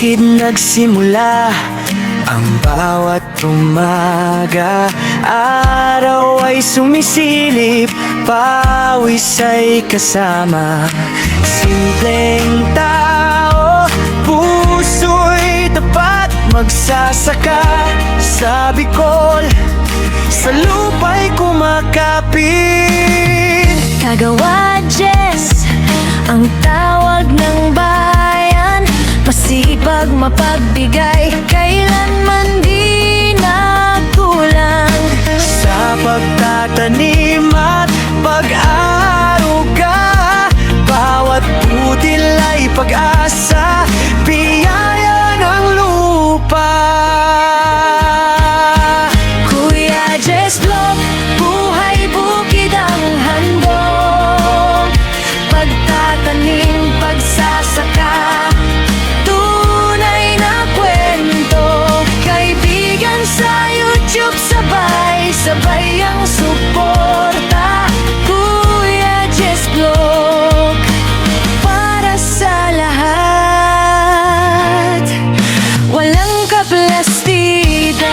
bukid nagsimula ang bawat umaga. Araw ay sumisilip, pawis ay kasama. Simpleng tao, puso'y tapat, magsasaka sa Bicol, sa lupa'y kumakapit. Kagawa Jess, ang tawag ng bayan, masipag, mapagbigay, kailanman di nagkulang. Sa pagtatanim at pag-aaruga, bawat butil ay pag-asa, biyaya ng lupa. Kuya Jess Vlog, buhay bukid ang handog. Pagtatanim, pagsasaka, tunay na kwento. Kaibigan sa YouTube, sabay-sabay ang suporta. Kuya Jess Vlog, para sa lahat, walang kaplastikan.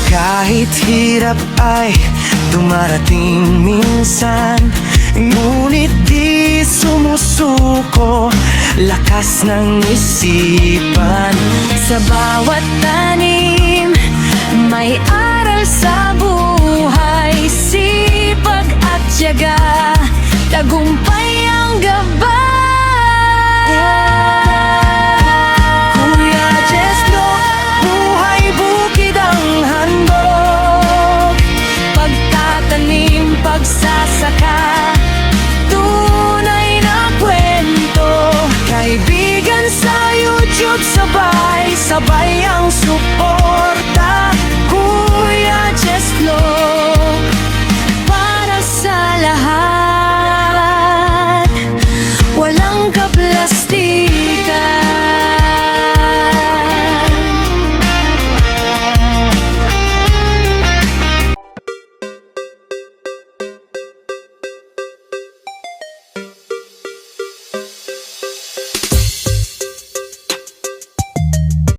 Kahit hirap ay dumarating minsan, ngunit di sumusuko, lakas ng isipan. Sa bawat tanim, may aral sa buhay, sipag at tiyaga, tagumpay ang gabay. Kuya Jess Vlog, buhay bukid ang handog. Pagtatanim, pagsasaka, tunay na kwento. Kaibigan sa YouTube, sabay-sabay ang suporta. Kuya Jess Vlog, para sa lahat, walang kaplastik.